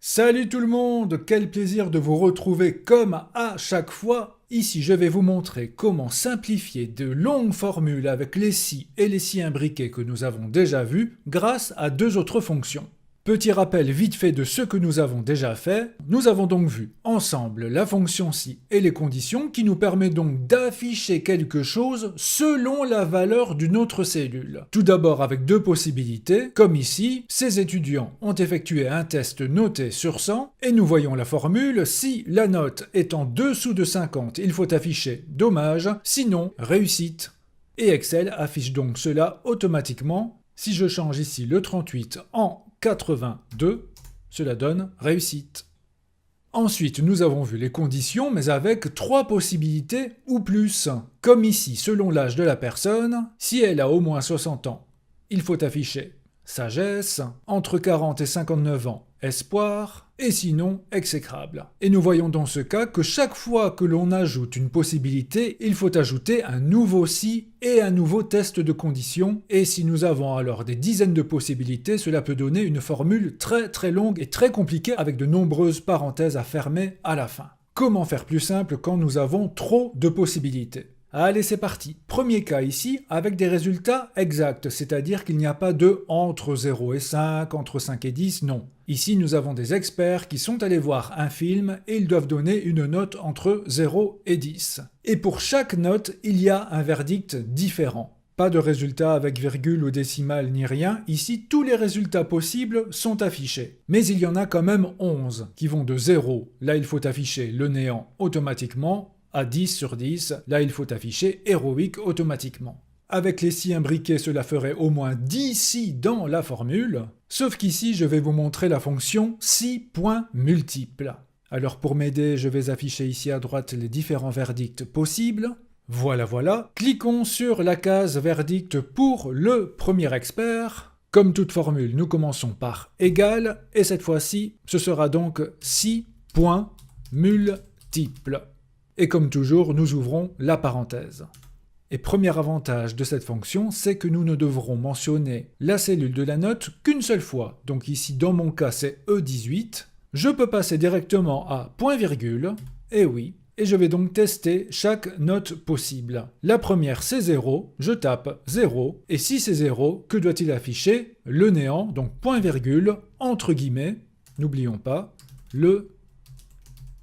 Salut tout le monde, quel plaisir de vous retrouver comme à chaque fois. Ici je vais vous montrer comment simplifier de longues formules avec les si et les si imbriqués que nous avons déjà vus grâce à deux autres fonctions. Petit rappel vite fait de ce que nous avons déjà fait, nous avons donc vu ensemble la fonction si et les conditions qui nous permet donc d'afficher quelque chose selon la valeur d'une autre cellule. Tout d'abord avec deux possibilités, comme ici, ces étudiants ont effectué un test noté sur 100 et nous voyons la formule, si la note est en dessous de 50, il faut afficher dommage, sinon réussite. Et Excel affiche donc cela automatiquement. Si je change ici le 38 en 82, cela donne réussite. Ensuite, nous avons vu les conditions, mais avec trois possibilités ou plus. Comme ici, selon l'âge de la personne, si elle a au moins 60 ans, il faut afficher sagesse, entre 40 et 59 ans, espoir, et sinon exécrable. Et nous voyons dans ce cas que chaque fois que l'on ajoute une possibilité, il faut ajouter un nouveau si et un nouveau test de conditions, et si nous avons alors des dizaines de possibilités, cela peut donner une formule très longue et très compliquée avec de nombreuses parenthèses à fermer à la fin. Comment faire plus simple quand nous avons trop de possibilités ? Allez, c'est parti. Premier cas ici, avec des résultats exacts, c'est-à-dire qu'il n'y a pas de entre 0 et 5, entre 5 et 10, non. Ici, nous avons des experts qui sont allés voir un film et ils doivent donner une note entre 0 et 10. Et pour chaque note, il y a un verdict différent. Pas de résultat avec virgule ou décimale ni rien, ici tous les résultats possibles sont affichés. Mais il y en a quand même 11 qui vont de 0, là il faut afficher le néant automatiquement, à 10 sur 10, là il faut afficher héroïque automatiquement. Avec les si imbriqués, cela ferait au moins 10 si dans la formule, sauf qu'ici je vais vous montrer la fonction si.multiple. Alors pour m'aider, je vais afficher ici à droite les différents verdicts possibles. Voilà. Cliquons sur la case verdict pour le premier expert. Comme toute formule, nous commençons par égal, et cette fois-ci, ce sera donc si.multiple. Et comme toujours, nous ouvrons la parenthèse. Et premier avantage de cette fonction, c'est que nous ne devrons mentionner la cellule de la note qu'une seule fois. Donc ici, dans mon cas, c'est E18. Je peux passer directement à point virgule, et oui, et je vais donc tester chaque note possible. La première, c'est 0, je tape 0, et si c'est 0, que doit-il afficher? Le néant, donc point virgule, entre guillemets, n'oublions pas, le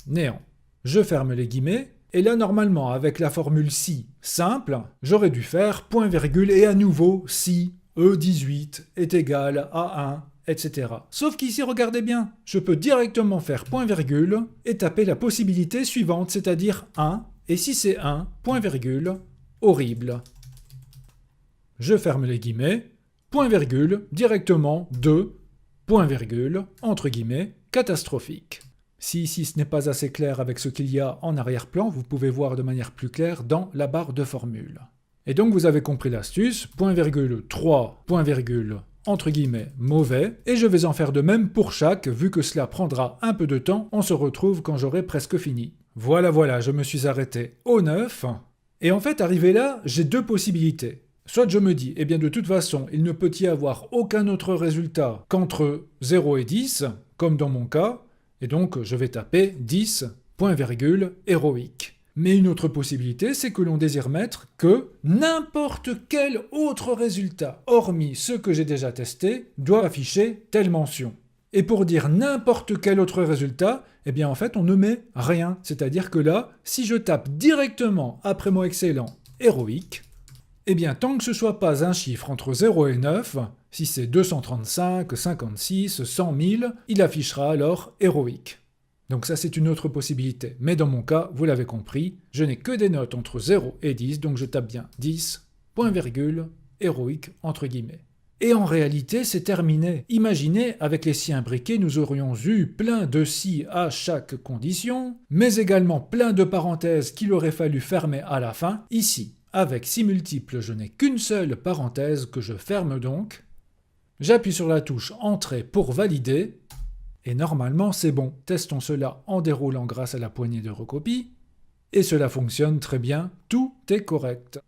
néant. Je ferme les guillemets, et là normalement avec la formule si simple, j'aurais dû faire point virgule et à nouveau si E18 est égal à 1, etc. Sauf qu'ici regardez bien, je peux directement faire point virgule et taper la possibilité suivante, c'est-à-dire 1, et si c'est 1, point virgule, horrible. Je ferme les guillemets, point virgule, directement 2, point virgule, entre guillemets, catastrophique. Si ici ce n'est pas assez clair avec ce qu'il y a en arrière-plan, vous pouvez voir de manière plus claire dans la barre de formule. Et donc vous avez compris l'astuce, point virgule 3, point virgule, entre guillemets, mauvais, et je vais en faire de même pour chaque, vu que cela prendra un peu de temps, on se retrouve quand j'aurai presque fini. Voilà, je me suis arrêté au 9, et en fait arrivé là, j'ai deux possibilités. Soit je me dis, eh bien de toute façon, il ne peut y avoir aucun autre résultat qu'entre 0 et 10, comme dans mon cas, et donc je vais taper 10, point virgule, héroïque. Mais une autre possibilité, c'est que l'on désire mettre que n'importe quel autre résultat, hormis ceux que j'ai déjà testés, doit afficher telle mention. Et pour dire n'importe quel autre résultat, eh bien en fait on ne met rien. C'est-à-dire que là, si je tape directement après mot excellent, héroïque, eh bien tant que ce ne soit pas un chiffre entre 0 et 9, si c'est 235, 56, 100 000, il affichera alors héroïque. Donc ça c'est une autre possibilité. Mais dans mon cas, vous l'avez compris, je n'ai que des notes entre 0 et 10, donc je tape bien 10, point virgule, héroïque, entre guillemets. Et en réalité, c'est terminé. Imaginez, avec les si imbriqués, nous aurions eu plein de si à chaque condition, mais également plein de parenthèses qu'il aurait fallu fermer à la fin. Ici, avec si multiple, je n'ai qu'une seule parenthèse que je ferme donc. J'appuie sur la touche Entrée pour valider, et normalement c'est bon. Testons cela en déroulant grâce à la poignée de recopie, et cela fonctionne très bien, tout est correct.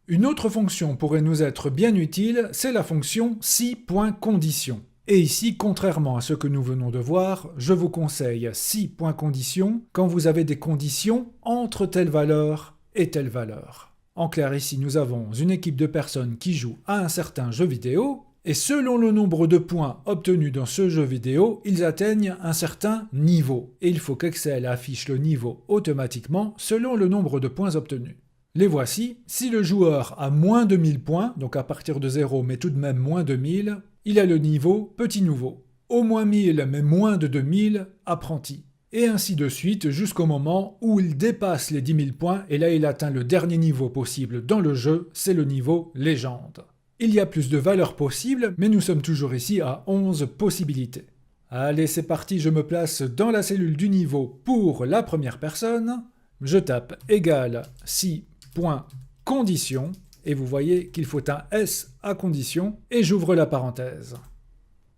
Une autre fonction pourrait nous être bien utile, c'est la fonction si.condition. Et ici, contrairement à ce que nous venons de voir, je vous conseille si point condition quand vous avez des conditions entre telle valeur et telle valeur. En clair, ici, nous avons une équipe de personnes qui jouent à un certain jeu vidéo, et selon le nombre de points obtenus dans ce jeu vidéo, ils atteignent un certain niveau. Et il faut qu'Excel affiche le niveau automatiquement selon le nombre de points obtenus. Les voici. Si le joueur a moins de 1000 points, donc à partir de 0 mais tout de même moins de 1000, il a le niveau petit nouveau. Au moins 1000 mais moins de 2000, apprenti. Et ainsi de suite jusqu'au moment où il dépasse les 10 000 points et là il atteint le dernier niveau possible dans le jeu, c'est le niveau légende. Il y a plus de valeurs possibles, mais nous sommes toujours ici à 11 possibilités. Allez, c'est parti, je me place dans la cellule du niveau pour la première personne. Je tape égal si point condition, et vous voyez qu'il faut un S à condition, et j'ouvre la parenthèse.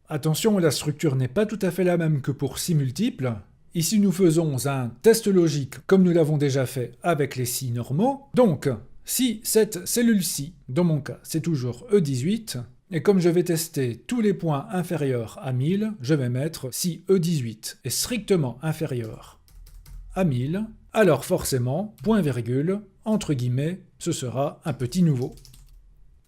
Attention, la structure n'est pas tout à fait la même que pour si multiples. Ici, nous faisons un test logique comme nous l'avons déjà fait avec les si normaux. Donc, si cette cellule-ci, dans mon cas, c'est toujours E18, et comme je vais tester tous les points inférieurs à 1000, je vais mettre si E18 est strictement inférieur à 1000, alors forcément, point virgule, entre guillemets, ce sera un petit nouveau.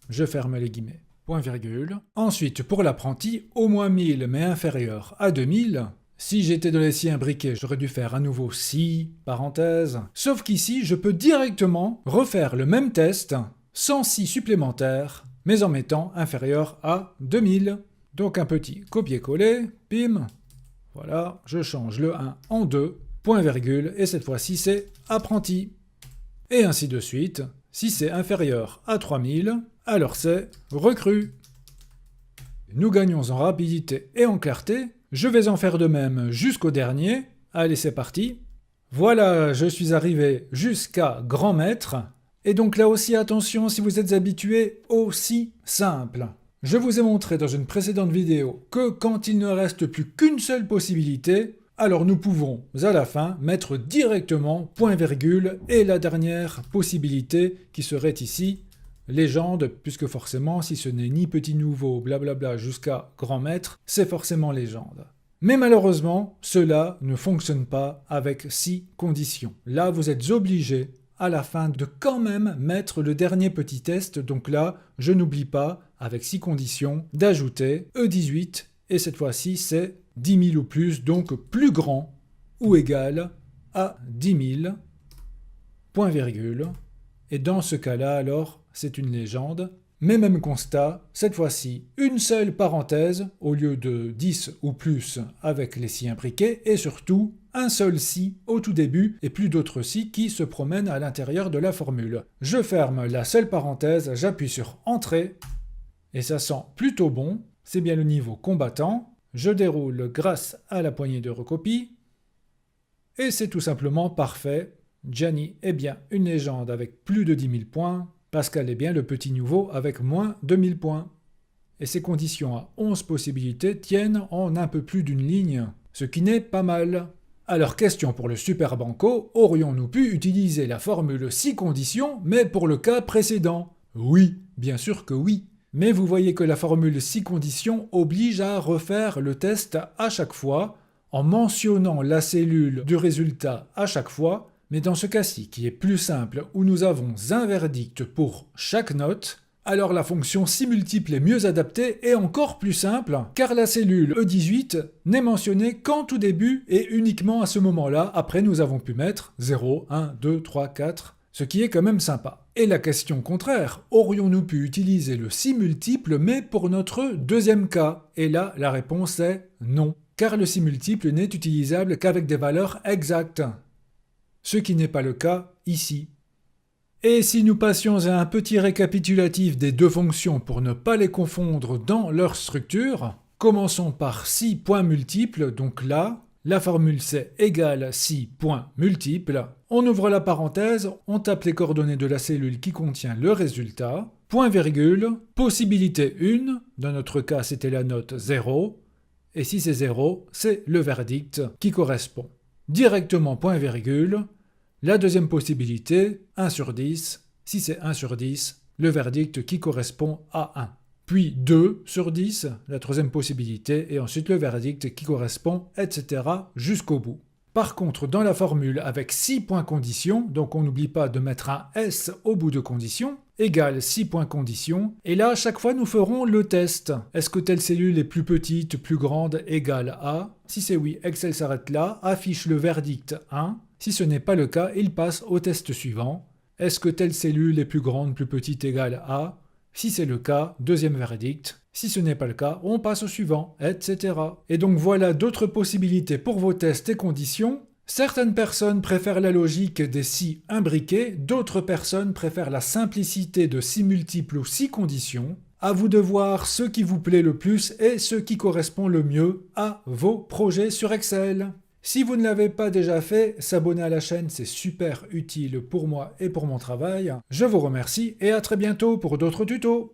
Je ferme les guillemets. Point virgule. Ensuite, pour l'apprenti, au moins 1000 mais inférieur à 2000, si j'étais de l'essai imbriqué, j'aurais dû faire un nouveau si, parenthèse. Sauf qu'ici, je peux directement refaire le même test, sans si supplémentaire, mais en mettant inférieur à 2000. Donc un petit copier-coller, pim. Voilà, je change le 1 en 2, point virgule, et cette fois-ci c'est apprenti. Et ainsi de suite. Si c'est inférieur à 3000, alors c'est recrue. Nous gagnons en rapidité et en clarté. Je vais en faire de même jusqu'au dernier. Allez, c'est parti. Voilà, je suis arrivé jusqu'à grand maître. Et donc là aussi, attention si vous êtes habitué au si simple. Je vous ai montré dans une précédente vidéo que quand il ne reste plus qu'une seule possibilité, alors nous pouvons à la fin mettre directement point virgule et la dernière possibilité qui serait ici légende, puisque forcément, si ce n'est ni petit nouveau, blablabla, jusqu'à grand maître, c'est forcément légende. Mais malheureusement, cela ne fonctionne pas avec si conditions. Là, vous êtes obligé, à la fin, de quand même mettre le dernier petit test. Donc là, je n'oublie pas, avec si conditions, d'ajouter E18, et cette fois-ci, c'est 10 000 ou plus, donc plus grand ou égal à 10 000, point virgule. Et dans ce cas-là, alors, c'est une légende. Mais même constat, cette fois-ci, une seule parenthèse au lieu de 10 ou plus avec les si imbriqués, et surtout, un seul si au tout début et plus d'autres si qui se promènent à l'intérieur de la formule. Je ferme la seule parenthèse, j'appuie sur Entrée, et ça sent plutôt bon, c'est bien le niveau combattant. Je déroule grâce à la poignée de recopie, et c'est tout simplement parfait. Gianni est bien une légende avec plus de 10 000 points, Pascal est bien le petit nouveau avec moins de 1000 points. Et ces conditions à 11 possibilités tiennent en un peu plus d'une ligne, ce qui n'est pas mal. Alors question pour le Super Banco, aurions-nous pu utiliser la formule si conditions, mais pour le cas précédent? Oui, bien sûr que oui. Mais vous voyez que la formule si conditions oblige à refaire le test à chaque fois, en mentionnant la cellule du résultat à chaque fois, mais dans ce cas-ci, qui est plus simple, où nous avons un verdict pour chaque note, alors la fonction si multiple est mieux adaptée et encore plus simple, car la cellule E18 n'est mentionnée qu'en tout début et uniquement à ce moment-là. Après, nous avons pu mettre 0, 1, 2, 3, 4, ce qui est quand même sympa. Et la question contraire, aurions-nous pu utiliser le si multiple mais pour notre deuxième cas? Et là, la réponse est non, car le si multiple n'est utilisable qu'avec des valeurs exactes. Ce qui n'est pas le cas ici. Et si nous passions à un petit récapitulatif des deux fonctions pour ne pas les confondre dans leur structure, commençons par si point multiple, donc là, la formule c'est égal si point multiple, on ouvre la parenthèse, on tape les coordonnées de la cellule qui contient le résultat, point virgule, possibilité 1, dans notre cas c'était la note 0, et si c'est 0, c'est le verdict qui correspond. Directement point virgule, la deuxième possibilité, 1 sur 10, si c'est 1 sur 10, le verdict qui correspond à 1. puis 2 sur 10, la troisième possibilité, et ensuite le verdict qui correspond, etc. jusqu'au bout. Par contre, dans la formule avec 6 points conditions, donc on n'oublie pas de mettre un S au bout de condition, égale 6 points conditions, et là, à chaque fois, nous ferons le test. Est-ce que telle cellule est plus petite, plus grande, égale à? Si c'est oui, Excel s'arrête là, affiche le verdict 1. Si ce n'est pas le cas, il passe au test suivant. Est-ce que telle cellule est plus grande, plus petite, égale à? Si c'est le cas, deuxième verdict. Si ce n'est pas le cas, on passe au suivant, etc. Et donc voilà d'autres possibilités pour vos tests et conditions. Certaines personnes préfèrent la logique des si imbriqués, d'autres personnes préfèrent la simplicité de si multiples ou si conditions. À vous de voir ce qui vous plaît le plus et ce qui correspond le mieux à vos projets sur Excel. Si vous ne l'avez pas déjà fait, s'abonner à la chaîne c'est super utile pour moi et pour mon travail. Je vous remercie et à très bientôt pour d'autres tutos.